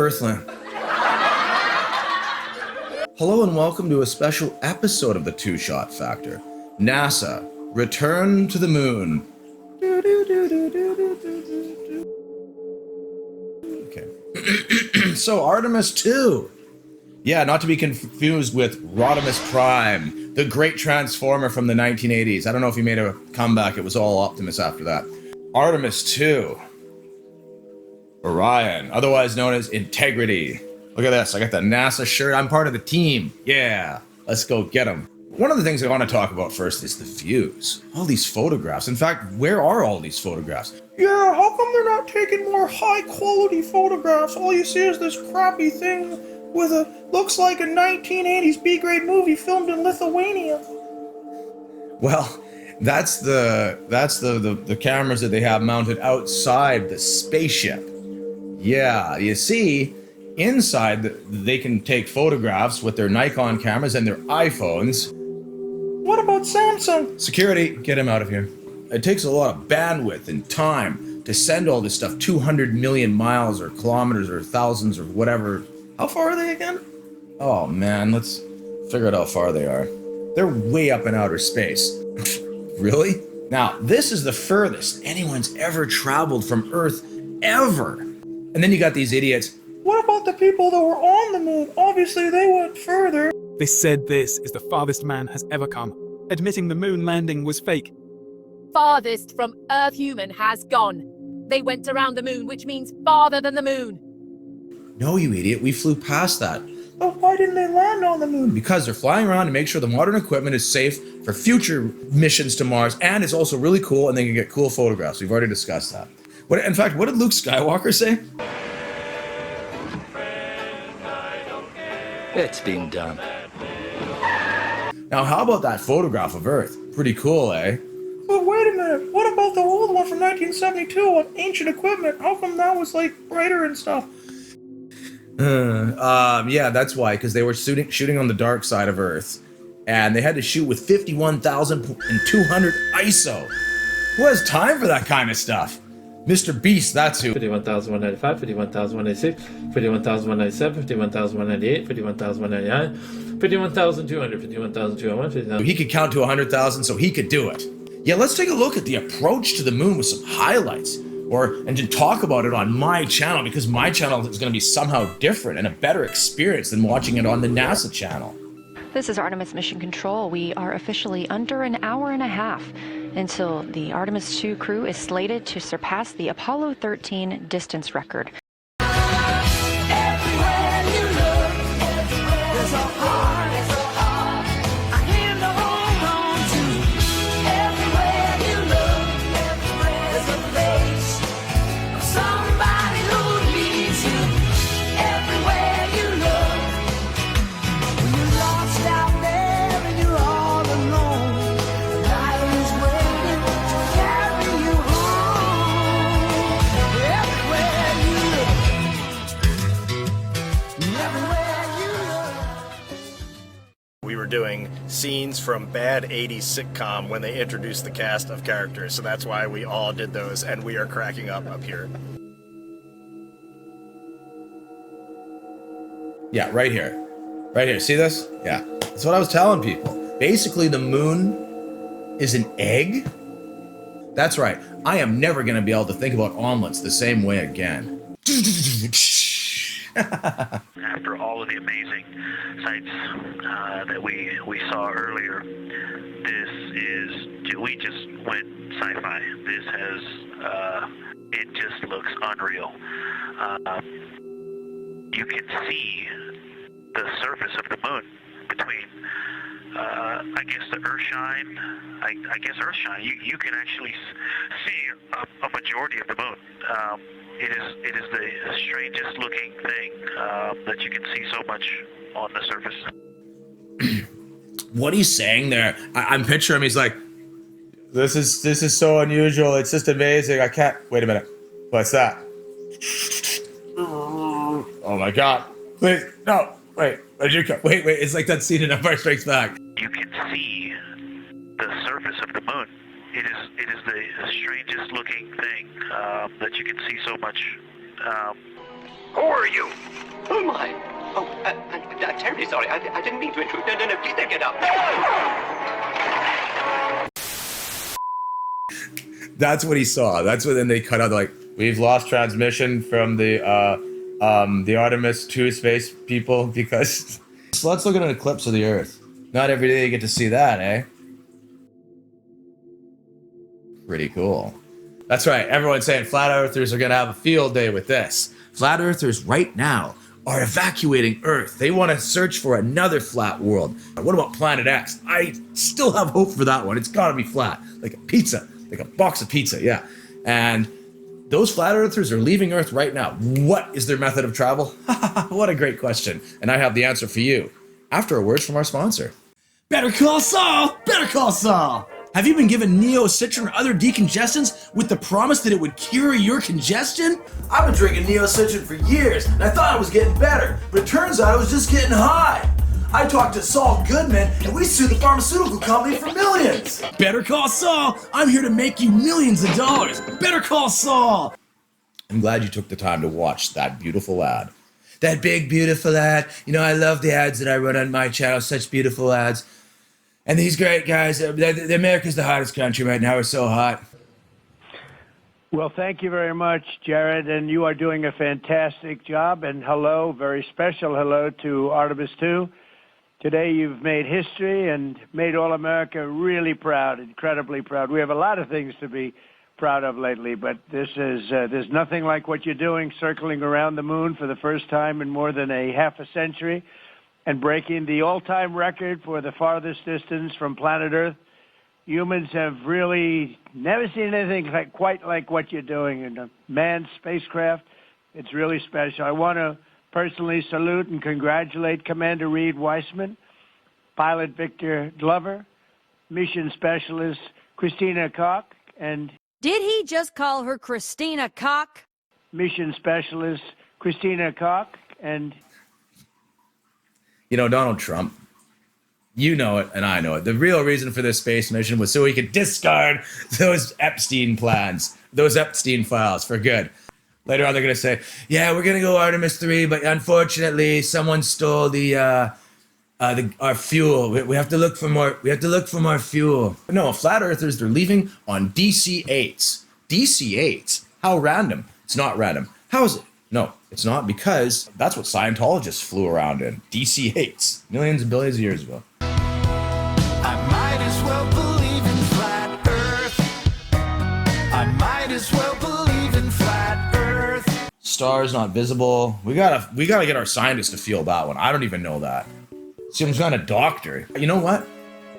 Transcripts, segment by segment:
Earthling. Hello and welcome to a special episode of the Two Shot Factor. NASA, return to the moon. Okay. So Artemis 2. Yeah, not to be confused with Rodimus Prime, the great transformer from the 1980s. I don't know if he made a comeback. It was all Optimus after that. Artemis 2. Orion, otherwise known as Integrity. Look at this. I got the NASA shirt. I'm part of the team. Yeah, let's go get them. One of the things I want to talk about first is the views. All these photographs. In fact, where are all these photographs? Yeah, how come they're not taking more high quality photographs? All you see is this crappy thing with looks like a 1980s B-grade movie filmed in Lithuania. Well, that's the cameras that they have mounted outside the spaceship. Yeah, you see, inside they can take photographs with their Nikon cameras and their iPhones. What about Samsung? Security, get him out of here. It takes a lot of bandwidth and time to send all this stuff 200 million miles or kilometers or thousands or whatever. How far are they again? Oh man, let's figure out how far they are. They're way up in outer space. Really? Now, this is the furthest anyone's ever traveled from Earth, ever. And then you got these idiots. What about the people that were on the moon? Obviously, they went further. They said this is the farthest man has ever come, admitting the moon landing was fake. Farthest from Earth human has gone. They went around the moon, which means farther than the moon. No, you idiot, we flew past that. But why didn't they land on the moon? Because they're flying around to make sure the modern equipment is safe for future missions to Mars, and it's also really cool, and they can get cool photographs. We've already discussed that. In fact, what did Luke Skywalker say? It's been done. Now, how about that photograph of Earth? Pretty cool, eh? But wait a minute, what about the old one from 1972 on ancient equipment? How come that was, like, brighter and stuff? Yeah, that's why, because they were shooting on the dark side of Earth, and they had to shoot with 51,200 ISO. Who has time for that kind of stuff? Mr. Beast, that's who. 51,195, 51,196, 51,197, 51,198, 51,199, 51,200, 51,201. He could count to 100,000, so he could do it. Yeah, let's take a look at the approach to the moon with some highlights. And to talk about it on my channel, because my channel is going to be somehow different and a better experience than watching it on the NASA channel. This is Artemis Mission Control. We are officially under an hour and a half until the Artemis 2 crew is slated to surpass the Apollo 13 distance record. Everywhere you look, there's a heart. I hear no hold on to. Everywhere you look, there's a face of somebody who needs you. Everywhere you look, when you're lost out there and you're all alone, the light is waiting to carry you home. Everywhere you look. We were doing scenes from bad 80s sitcom when they introduced the cast of characters, so that's why we all did those, and we are cracking up here. Yeah, right here. Right here. See this? Yeah. That's what I was telling people. Basically, the moon is an egg. That's right. I am never going to be able to think about omelets the same way again. After all of the amazing sights that we saw earlier, we just went sci-fi. This has, it just looks unreal. You can see the surface of the moon between, I guess the Earthshine. I guess Earthshine. You can actually see a majority of the moon. It is the strangest looking thing that you can see so much on the surface. What he's saying there, I'm picturing him. He's like, "This is so unusual. It's just amazing. I can't." Wait a minute. What's that? Oh my God! Wait, no, wait. Where'd you go? Wait. It's like that scene in Empire Strikes Back. You can see the surface of the moon. It is the strangest looking thing that you can see so much. Who are you? Who am I? Oh, I'm terribly sorry. I didn't mean to intrude. No, please don't get up. That's what he saw. That's what then they cut out, like, we've lost transmission from the Artemis 2 space people because... So let's look at an eclipse of the Earth. Not every day you get to see that, eh? Pretty cool. That's right, everyone's saying flat earthers are gonna have a field day with this. Flat earthers right now are evacuating Earth. They want to search for another flat world. What about Planet X? I still have hope for that one. It's gotta be flat, like a pizza, like a box of pizza, yeah. And those flat earthers are leaving Earth right now. What is their method of travel? What a great question. And I have the answer for you after a word from our sponsor. Better Call Saul! Better Call Saul! Have you been given Neocitrin or other decongestants with the promise that it would cure your congestion? I've been drinking Neocitrin for years, and I thought I was getting better, but it turns out I was just getting high. I talked to Saul Goodman, and we sued the pharmaceutical company for millions. Better Call Saul! I'm here to make you millions of dollars. Better Call Saul! I'm glad you took the time to watch that beautiful ad. That big, beautiful ad. You know, I love the ads that I run on my channel, such beautiful ads. And these great guys, America's the hottest country right now. We're so hot. Well, thank you very much, Jared, and you are doing a fantastic job. And hello, very special hello to Artemis 2. Today you've made history and made all America really proud, incredibly proud. We have a lot of things to be proud of lately, but this is there's nothing like what you're doing, circling around the moon for the first time in more than a half a century and breaking the all-time record for the farthest distance from planet Earth. Humans have really never seen anything quite like what you're doing in a manned spacecraft. It's really special. I want to personally salute and congratulate Commander Reed Weissman, Pilot Victor Glover, Mission Specialist Christina Koch, and... Did he just call her Christina Koch? Mission Specialist Christina Koch, and... You know, Donald Trump, you know it and I know it. The real reason for this space mission was so he could discard those Epstein plans, those Epstein files for good. Later on, they're going to say, yeah, we're going to go Artemis 3, but unfortunately, someone stole our fuel. We have to look for more. We have to look for more fuel. No, flat earthers, they're leaving on DC-8s. DC-8s? How random. It's not random. How is it? No, it's not, because that's what Scientologists flew around in. DC-8s. Millions and billions of years ago. I might as well believe in flat Earth. I might as well believe in flat Earth. Stars not visible. We gotta get our scientists to feel that one. I don't even know that. See, I'm kind of doctor. You know what?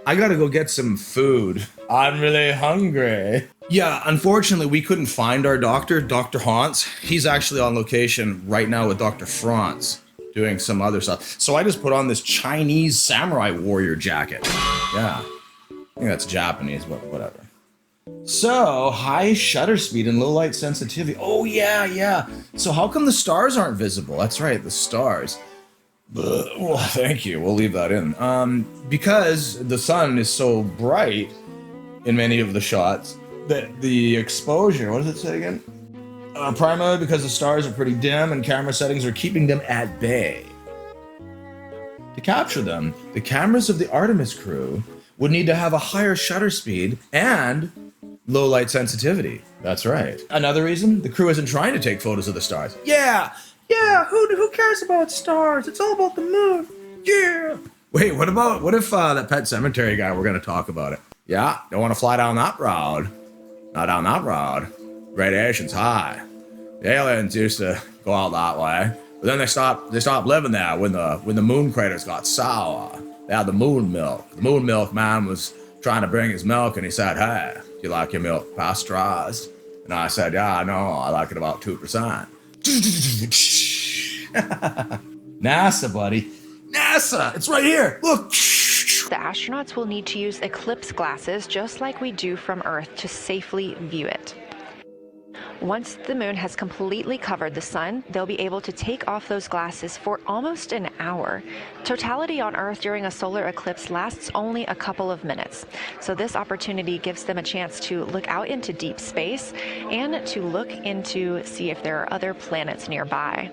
I gotta go get some food. I'm really hungry. Yeah, unfortunately, we couldn't find our doctor, Dr. Hans. He's actually on location right now with Dr. Franz doing some other stuff. So I just put on this Chinese samurai warrior jacket. Yeah, I think that's Japanese, but whatever. So, high shutter speed and low light sensitivity. Oh, yeah. So how come the stars aren't visible? That's right, the stars. Well, thank you. We'll leave that in. Because the sun is so bright in many of the shots that the exposure, what does it say again? Primarily because the stars are pretty dim and camera settings are keeping them at bay. To capture them, the cameras of the Artemis crew would need to have a higher shutter speed and low light sensitivity. That's right. Another reason, the crew isn't trying to take photos of the stars. Yeah, who cares about stars? It's all about the moon. Yeah. Wait, what if that Pet Cemetery guy, we're gonna talk about it. Yeah, don't want to fly down that road. Not down that road. Radiation's high. The aliens used to go out that way, but then they stopped living there when the moon craters got sour. They had the moon milk. The moon milk man was trying to bring his milk, and he said, "Hey, do you like your milk pasteurized?" And I said, "Yeah, no, I like it about 2%. NASA, buddy. NASA! It's right here! Look! The astronauts will need to use eclipse glasses just like we do from Earth to safely view it. Once the moon has completely covered the sun, they'll be able to take off those glasses for almost an hour. Totality on Earth during a solar eclipse lasts only a couple of minutes, so this opportunity gives them a chance to look out into deep space and to look into see if there are other planets nearby.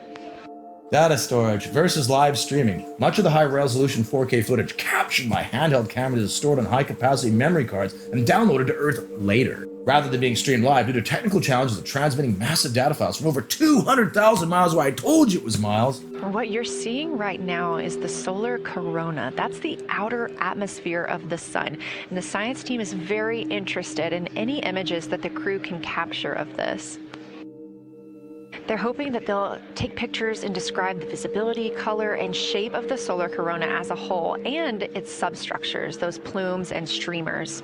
Data storage versus live streaming. Much of the high-resolution 4K footage captured by handheld cameras is stored on high-capacity memory cards and downloaded to Earth later, rather than being streamed live due to technical challenges of transmitting massive data files from over 200,000 miles away. I told you it was miles. What you're seeing right now is the solar corona. That's the outer atmosphere of the sun. And the science team is very interested in any images that the crew can capture of this. They're hoping that they'll take pictures and describe the visibility, color, and shape of the solar corona as a whole and its substructures, those plumes and streamers.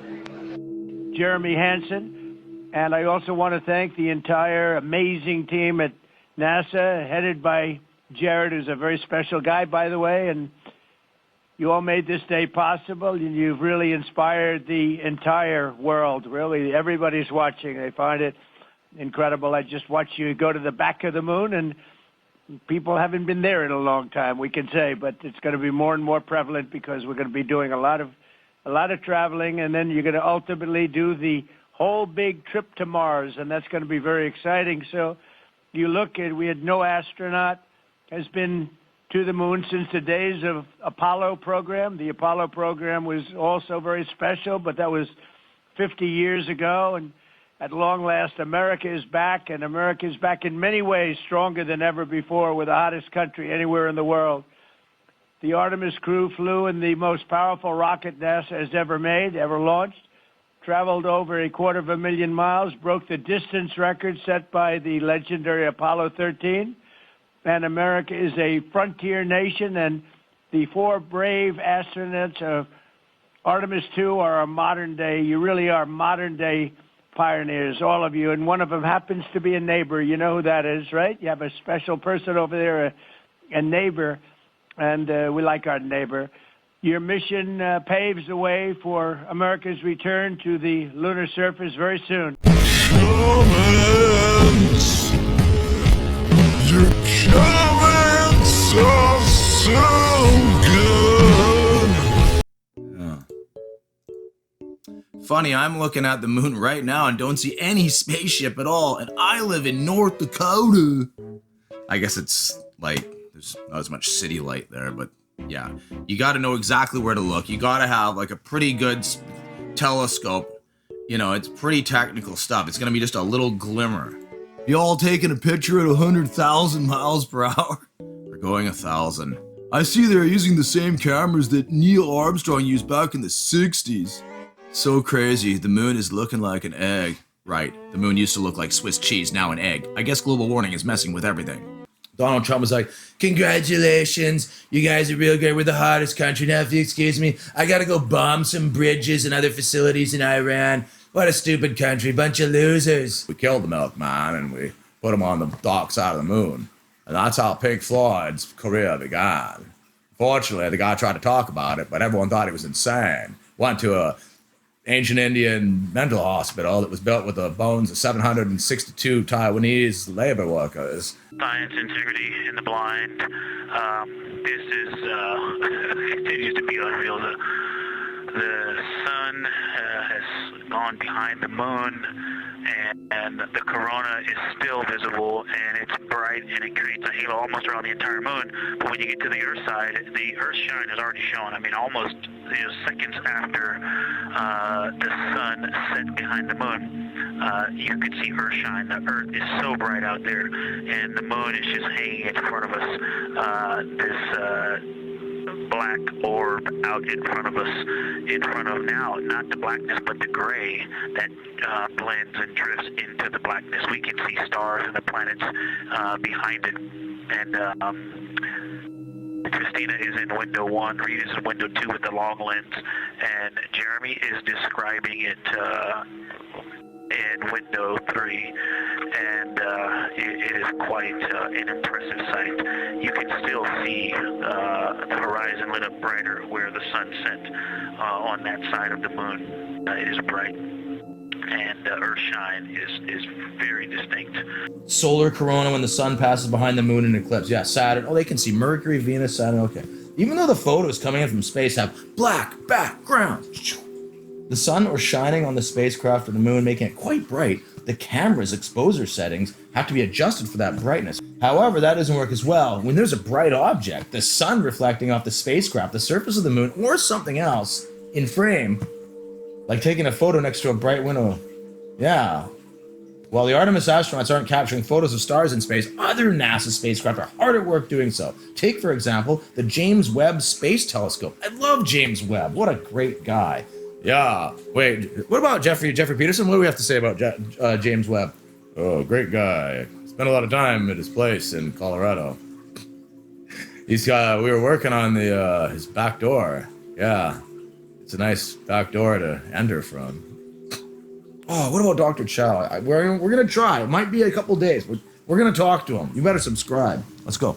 Jeremy Hansen, and I also want to thank the entire amazing team at NASA, headed by Jared, who's a very special guy, by the way, and you all made this day possible, and you've really inspired the entire world. Really, everybody's watching. They find it incredible. I just watched you go to the back of the moon, and people haven't been there in a long time, we can say, but it's going to be more and more prevalent because we're going to be doing a lot of traveling, and then you're going to ultimately do the whole big trip to Mars, and that's going to be very exciting. So you look at, we had no astronaut has been to the moon since the days of Apollo program. The Apollo program was also very special, but that was 50 years ago, and at long last, America is back, and America is back in many ways stronger than ever before. We're the hottest country anywhere in the world. The Artemis crew flew in the most powerful rocket NASA has ever made, ever launched, traveled over 250,000 miles, broke the distance record set by the legendary Apollo 13. And America is a frontier nation, and the 4 brave astronauts of Artemis 2 are a modern day, you really are modern day pioneers, all of you, and one of them happens to be a neighbor. You know who that is, right? You have a special person over there, a neighbor, and we like our neighbor. Your mission paves the way for America's return to the lunar surface very soon. Comments. Your comments are so good. Funny, I'm looking at the moon right now and don't see any spaceship at all, and I live in North Dakota. I guess it's like there's not as much city light there, but yeah, you got to know exactly where to look. You got to have like a pretty good telescope. You know, it's pretty technical stuff. It's gonna be just a little glimmer. You all taking a picture at 100,000 miles per hour? We're going 1,000. I see they're using the same cameras that Neil Armstrong used back in the 60s. So crazy, the moon is looking like an egg. Right, the moon used to look like Swiss cheese, now an egg. I guess global warming is messing with everything. Donald Trump was like, congratulations, you guys are real great, we're the hottest country. Now if you excuse me, I gotta go bomb some bridges and other facilities in Iran. What a stupid country, bunch of losers. We killed the milkman and we put him on the dark side of the moon. And that's how Pink Floyd's career began. Fortunately, the guy tried to talk about it, but everyone thought he was insane. Went to a ancient Indian mental hospital that was built with the bones of 762 Taiwanese labor workers. Science, integrity, in the blind. This is continues to be unreal. The sun has gone behind the moon, and the corona is still visible, and it's bright, and it creates a halo almost around the entire moon. But when you get to the Earth side, the Earth shine is already shown. I mean, almost seconds after the sun set behind the moon, you could see Earth shine. The Earth is so bright out there, and the moon is just hanging in front of us. This black orb out in front of us, in front of now, not the blackness, but the gray that blends and drifts into the blackness. We can see stars and the planets behind it. And Christina is in window 1, Reed is in window 2 with the long lens, and Jeremy is describing it in window 3, and it is quite an impressive sight. You can still see the horizon lit up brighter where the sun set on that side of the moon. It is bright, and Earthshine is very distinct. Solar corona when the sun passes behind the moon in eclipse. Yeah, Saturn. Oh, they can see Mercury, Venus, Saturn. Okay. Even though the photos coming in from space have black backgrounds, the sun or shining on the spacecraft or the moon, making it quite bright, the camera's exposure settings have to be adjusted for that brightness. However, that doesn't work as well. When there's a bright object, the sun reflecting off the spacecraft, the surface of the moon, or something else in frame, like taking a photo next to a bright window. Yeah. While the Artemis astronauts aren't capturing photos of stars in space, other NASA spacecraft are hard at work doing so. Take, for example, the James Webb Space Telescope. I love James Webb. What a great guy. Yeah. Wait, what about Jeffrey Peterson? What do we have to say about James Webb? Oh, great guy. Spent a lot of time at his place in Colorado. We were working on his back door. Yeah. It's a nice back door to enter from. Oh, what about Dr. Chow? We're going to try. It might be a couple days. We're going to talk to him. You better subscribe. Let's go.